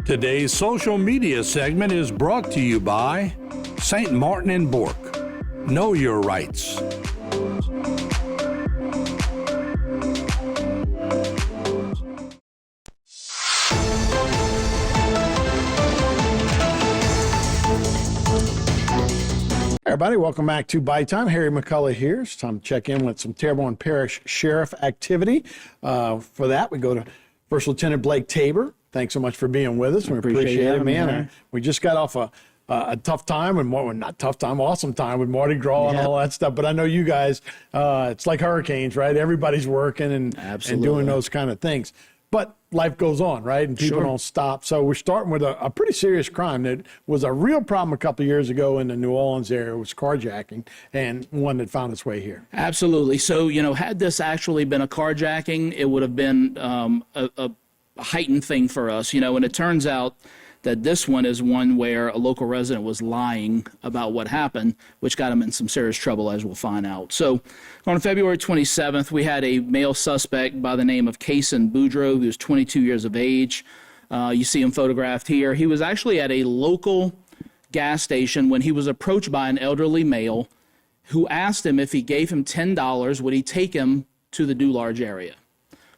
Today's social media segment is brought to you by St. Martin and Bourke. Know your rights. Everybody, welcome back to By Time. Harry McCullough here. It's time to check in with some Terrebonne Parish Sheriff activity. For that, we go to First Lieutenant Blake Tabor. Thanks so much for being with us. We appreciate it, man. We just got off a tough time, and not tough time, awesome time with Mardi Gras and all that stuff. But I know you guys, it's like hurricanes, right? Everybody's working and doing those kind of things. But life goes on, right? And people don't stop. So we're starting with a pretty serious crime that was a real problem a couple of years ago in the New Orleans area. It was carjacking, and one that found its way here. Absolutely. So, had this actually been a carjacking, it would have been a heightened thing for us, and it turns out that this one is one where a local resident was lying about what happened, which got him in some serious trouble, as we'll find out. So on February 27th, we had a male suspect by the name of Kaysen Boudreaux, who was 22 years of age. You see him photographed here. He was actually at a local gas station when he was approached by an elderly male who asked him if he gave him $10, would he take him to the Dularge area?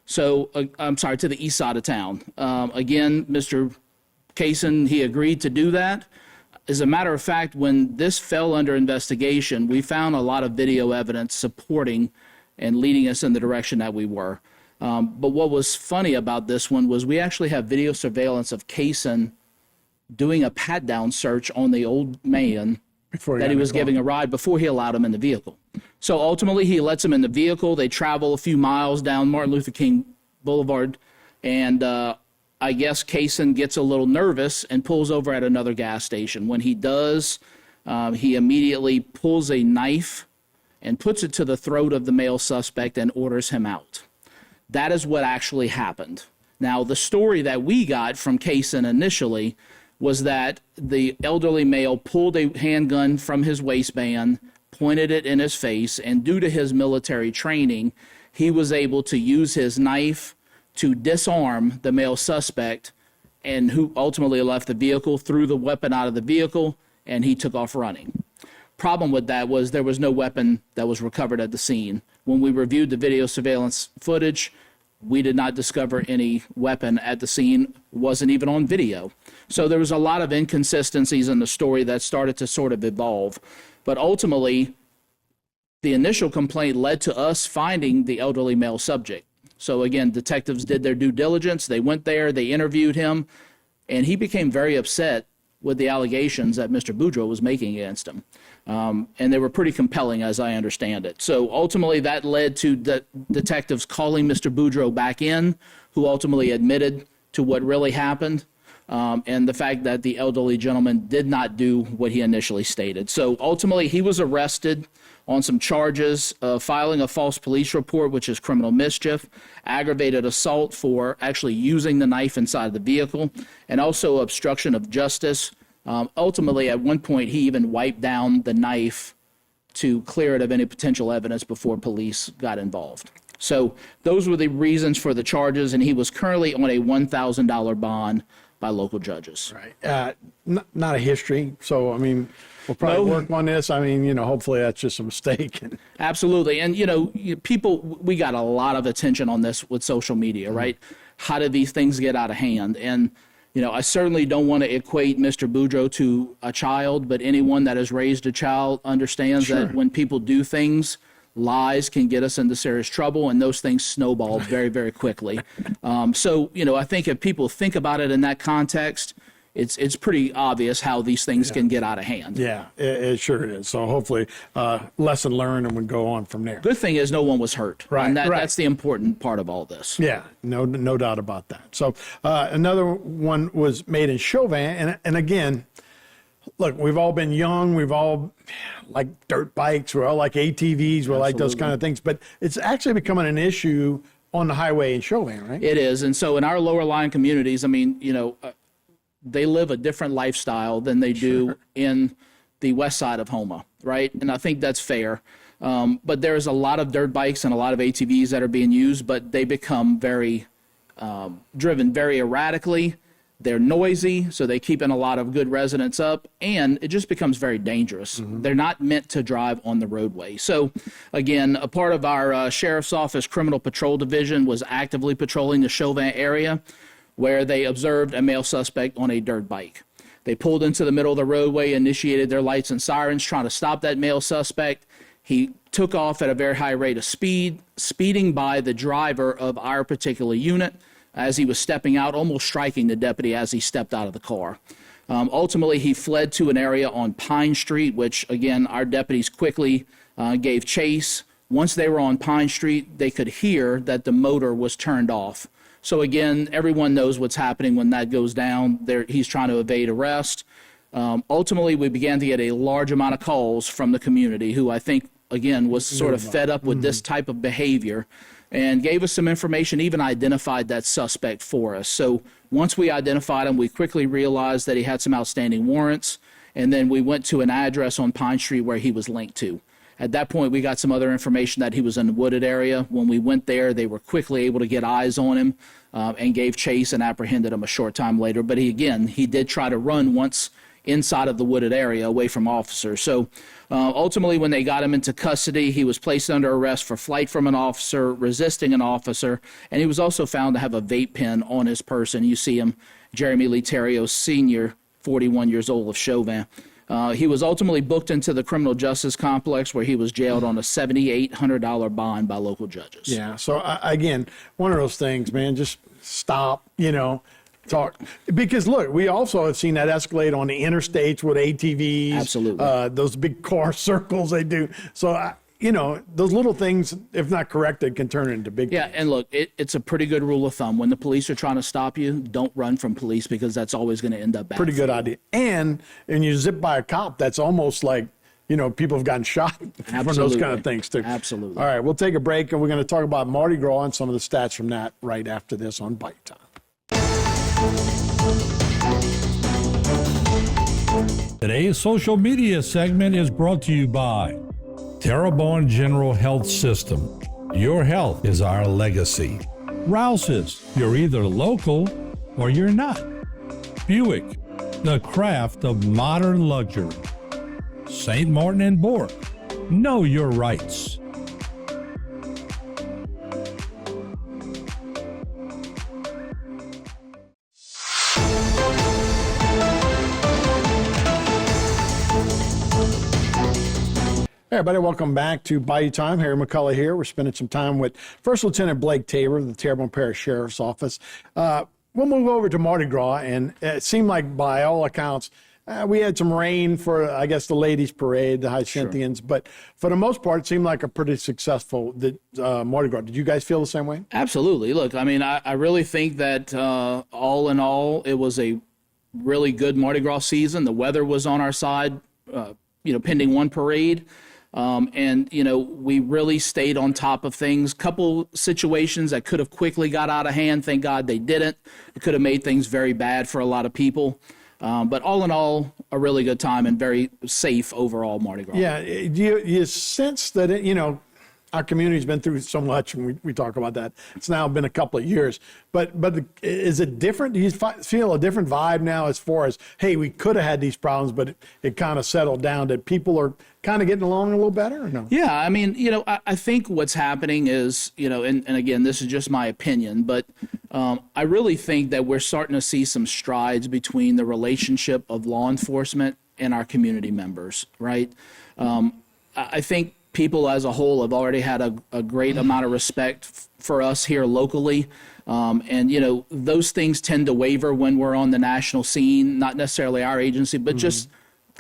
So, to the east side of town. Again, Mr. Kaysen, he agreed to do that. As a matter of fact, when this fell under investigation, we found a lot of video evidence supporting and leading us in the direction that we were. But what was funny about this one was we actually have video surveillance of Kaysen doing a pat-down search on the old man that he was giving a ride before he allowed him in the vehicle. So ultimately, he lets him in the vehicle. They travel a few miles down Martin Luther King Boulevard, and I guess Kaysen gets a little nervous and pulls over at another gas station. When he does, he immediately pulls a knife and puts it to the throat of the male suspect and orders him out. That is what actually happened. Now, the story that we got from Kaysen initially was that the elderly male pulled a handgun from his waistband, pointed it in his face, and due to his military training, he was able to use his knife to disarm the male suspect, and who ultimately left the vehicle, threw the weapon out of the vehicle, and he took off running. Problem with that was there was no weapon that was recovered at the scene. When we reviewed the video surveillance footage, we did not discover any weapon at the scene. It wasn't even on video. So there was a lot of inconsistencies in the story that started to sort of evolve. But ultimately, the initial complaint led to us finding the elderly male subject. So again, detectives did their due diligence. They went there, they interviewed him, and he became very upset with the allegations that Mr. Boudreaux was making against him. And they were pretty compelling, as I understand it. So ultimately, that led to the detectives calling Mr. Boudreaux back in, who ultimately admitted to what really happened, and the fact that the elderly gentleman did not do what he initially stated. So ultimately, he was arrested on some charges of filing a false police report, which is criminal mischief, aggravated assault for actually using the knife inside the vehicle, and also obstruction of justice. Ultimately, at one point, he even wiped down the knife to clear it of any potential evidence before police got involved. So those were the reasons for the charges, and he was currently on a $1,000 bond by local judges. Right. Not a history. So, I mean, we'll probably work on this. I mean, hopefully that's just a mistake. Absolutely. And, people, we got a lot of attention on this with social media, right? How did these things get out of hand? And, I certainly don't want to equate Mr. Boudreaux to a child, but anyone that has raised a child understands that when people do things, lies can get us into serious trouble, and those things snowball very, very quickly. So, I think if people think about it in that context, it's pretty obvious how these things can get out of hand. Yeah, it sure is. So hopefully lesson learned, and we go on from there. Good thing is no one was hurt. Right, and that's the important part of all this. Yeah, no doubt about that. So another one was made in Chauvin, and again, look, we've all been young. We've all like dirt bikes. We're all like ATVs. We're like those kind of things. But it's actually becoming an issue on the highway in Chauvin, right? It is. And so in our lower line communities, I mean, they live a different lifestyle than they do in the west side of Houma, right? And I think that's fair. But there's a lot of dirt bikes and a lot of ATVs that are being used, but they become very driven very erratically. They're noisy, so they keep in a lot of good residents up, and it just becomes very dangerous. They're not meant to drive on the roadway. So, again, a part of our Sheriff's Office Criminal Patrol Division was actively patrolling the Chauvin area, where they observed a male suspect on a dirt bike. They pulled into the middle of the roadway, initiated their lights and sirens, trying to stop that male suspect. He took off at a very high rate of speed, speeding by the driver of our particular unit as he was stepping out, almost striking the deputy as he stepped out of the car. Ultimately, he fled to an area on Pine Street, which, again, our deputies quickly gave chase. Once they were on Pine Street, they could hear that the motor was turned off. So, again, everyone knows what's happening when that goes down. He's trying to evade arrest. Ultimately, we began to get a large amount of calls from the community who I think, again, was sort of fed up with this type of behavior, and gave us some information, even identified that suspect for us. So once we identified him, we quickly realized that he had some outstanding warrants, and then we went to an address on Pine Street where he was linked to. At that point, we got some other information that he was in the wooded area. When we went there, they were quickly able to get eyes on him and gave chase and apprehended him a short time later. But he did try to run once inside of the wooded area away from officers. So ultimately, when they got him into custody, he was placed under arrest for flight from an officer, resisting an officer, and he was also found to have a vape pen on his person. You see him, Jeremy Lee Terrio, Sr., 41 years old, of Chauvin. He was ultimately booked into the criminal justice complex where he was jailed on a $7,800 bond by local judges. Yeah. So again, one of those things, man, just stop, talk, because look, we also have seen that escalate on the interstates with ATVs. Absolutely. Those big car circles they do. So, those little things, if not corrected, can turn into big things. And look, it's a pretty good rule of thumb. When the police are trying to stop you, don't run from police, because that's always going to end up bad. Pretty good idea. And you zip by a cop, that's almost like, people have gotten shot from those kind of things too. Absolutely. All right, we'll take a break, and we're going to talk about Mardi Gras and some of the stats from that right after this on Bite Time. Today's social media segment is brought to you by Terrebonne General Health System. Your health is our legacy. Rouse's, you're either local or you're not. Buick, the craft of modern luxury. St. Martin and Bourke, know your rights. Hey everybody, welcome back to Bayou Time. Harry McCullough here. We're spending some time with First Lieutenant Blake Tabor, the Terrebonne Parish Sheriff's Office. We'll move over to Mardi Gras, and it seemed like by all accounts, we had some rain for, I guess, the ladies' parade, the Hyacintians, but for the most part, it seemed like a pretty successful Mardi Gras. Did you guys feel the same way? Absolutely. Look, I mean, I really think that all in all, it was a really good Mardi Gras season. The weather was on our side, pending one parade. We really stayed on top of things. Couple situations that could have quickly got out of hand. Thank God they didn't. It could have made things very bad for a lot of people. But all in all, a really good time and very safe overall Mardi Gras. Yeah. You sense that, our community's been through so much, and we talk about that. It's now been a couple of years. But is it different? Do you feel a different vibe now as far as, hey, we could have had these problems, but it kind of settled down, that people are kind of getting along a little better, or no? Yeah, I mean, I think what's happening is, and again, this is just my opinion, but I really think that we're starting to see some strides between the relationship of law enforcement and our community members, right? I think people as a whole have already had a great amount of respect for us here locally. Those things tend to waver when we're on the national scene, not necessarily our agency, but just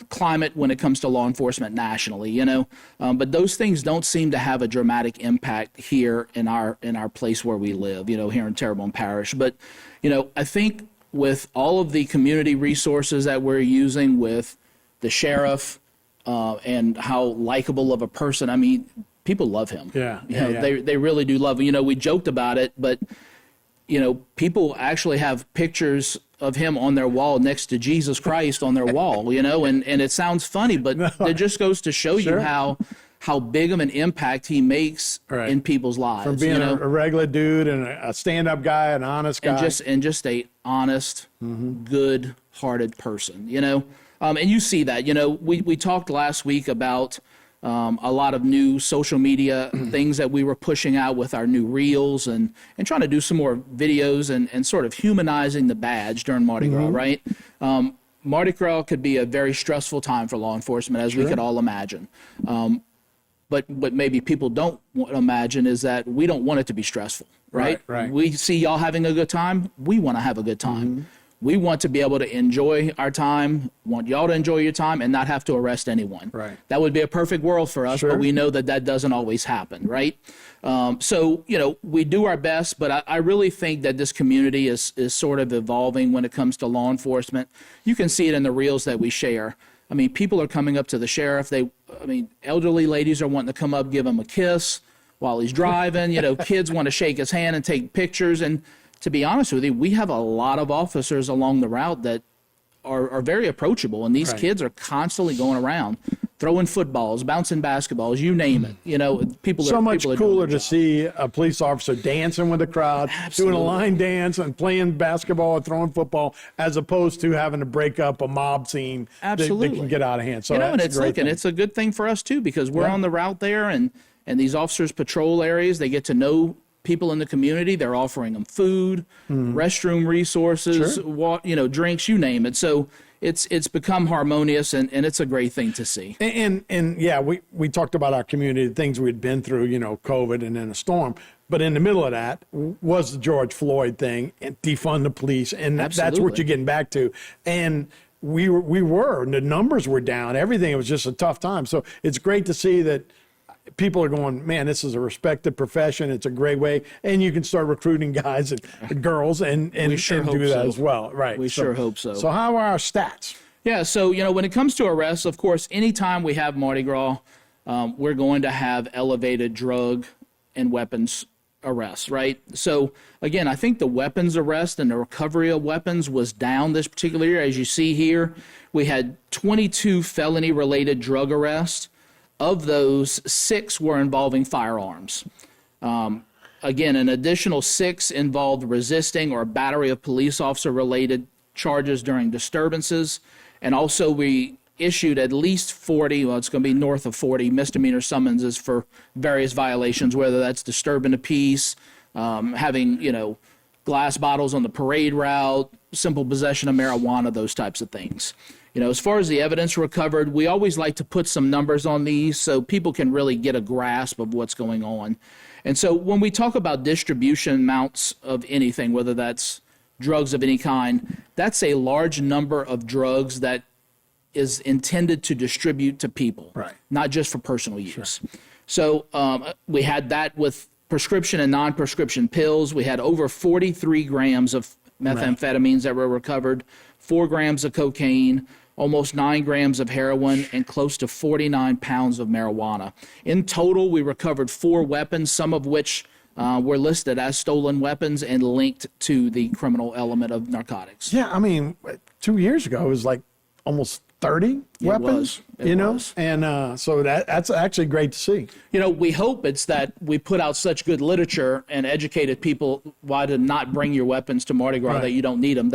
climate when it comes to law enforcement nationally, but those things don't seem to have a dramatic impact here in our place where we live, here in Terrebonne Parish. But, I think with all of the community resources that we're using with the sheriff, and how likable of a person, I mean, people love him. Yeah. They really do love him. We joked about it, but, people actually have pictures of him on their wall next to Jesus Christ on their wall, and it sounds funny, but it just goes to show you how how big of an impact he makes Right. in people's lives. From being a regular dude and a stand-up guy, an honest guy. And just a honest, good-hearted person, and you see that. We talked last week about a lot of new social media things that we were pushing out with our new reels and trying to do some more videos and sort of humanizing the badge during Mardi Gras, right? Mardi Gras could be a very stressful time for law enforcement, as we could all imagine. But what maybe people don't imagine is that we don't want it to be stressful, right? Right. We see y'all having a good time. We want to have a good time. We want to be able to enjoy our time, want y'all to enjoy your time, and not have to arrest anyone. Right. That would be a perfect world for us, but we know that doesn't always happen, right? So, we do our best, but I really think that this community is sort of evolving when it comes to law enforcement. You can see it in the reels that we share. I mean, people are coming up to the sheriff. Elderly ladies are wanting to come up, give him a kiss while he's driving. Kids want to shake his hand and take pictures. And to be honest with you, we have a lot of officers along the route that are very approachable. And these kids are constantly going around, throwing footballs, bouncing basketballs, you name it. People so are much people are cooler doing to their job. see a police officer dancing with the crowd, doing a line dance and playing basketball or throwing football, as opposed to having to break up a mob scene that can get out of hand. So and that's a great thing. it's a good thing for us too, because we're on the route there, and these officers patrol areas. They get to know people in the community. They're offering them food, restroom resources, drinks, you name it. So it's become harmonious, and it's a great thing to see. And yeah, we talked about our community, the things we'd been through, COVID and then a storm. But in the middle of that was the George Floyd thing and defund the police. And that's what you're getting back to. And the numbers were down, everything. It was just a tough time. So it's great to see that people are going, man, this is a respected profession. It's a great way. And you can start recruiting guys and girls and do that as well. Right. We sure hope so. So how are our stats? Yeah. So, when it comes to arrests, of course, anytime we have Mardi Gras, we're going to have elevated drug and weapons arrests, right? So, again, I think the weapons arrest and the recovery of weapons was down this particular year. As you see here, we had 22 felony-related drug arrests. Of those, 6 were involving firearms. Again, an additional 6 involved resisting or battery of police officer-related charges during disturbances. And also we issued at least 40, it's going to be north of 40 misdemeanor summonses for various violations, whether that's disturbing the peace, having, glass bottles on the parade route, simple possession of marijuana, those types of things. As far as the evidence recovered, we always like to put some numbers on these so people can really get a grasp of what's going on. And so when we talk about distribution amounts of anything, whether that's drugs of any kind, that's a large number of drugs that is intended to distribute to people, not just for personal use. So we had that with prescription and non-prescription pills. We had over 43 grams of methamphetamines that were recovered, 4 grams of cocaine, almost 9 grams of heroin, and close to 49 pounds of marijuana. In total, we recovered 4 weapons, some of which were listed as stolen weapons and linked to the criminal element of narcotics. Yeah, 2 years ago, it was like almost 30 weapons, It was. And so that's actually great to see. We hope it's that we put out such good literature and educated people why to not bring your weapons to Mardi Gras, that you don't need them,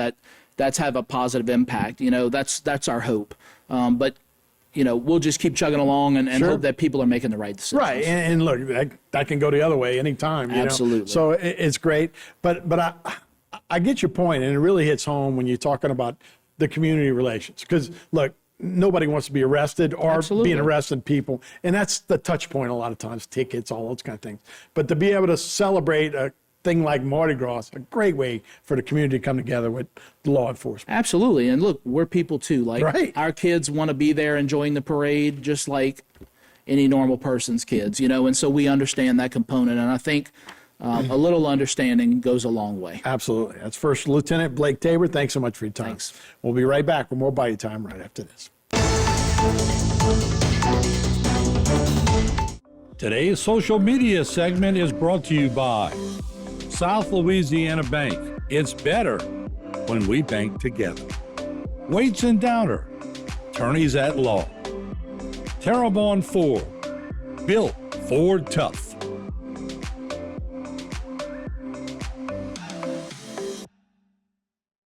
that's have a positive impact. That's our hope. But we'll just keep chugging along and hope that people are making the right decisions. Right, and look, that can go the other way anytime. Absolutely. So it's great. But I get your point, and it really hits home when you're talking about the community relations. Because, look, nobody wants to be arrested or being arrested people. And that's the touch point a lot of times, tickets, all those kind of things. But to be able to celebrate a thing like Mardi Gras is a great way for the community to come together with law enforcement. Absolutely. And look, we're people too. Our kids want to be there enjoying the parade just like any normal person's kids, and so we understand that component. And I think a little understanding goes a long way. Absolutely. That's First Lieutenant Blake Tabor. Thanks so much for your time. Thanks. We'll be right back with more Bayou Time right after this. Today's social media segment is brought to you by South Louisiana Bank. It's better when we bank together. Waits and Downer, attorneys at law. Terrebonne Ford, Built Ford Tough.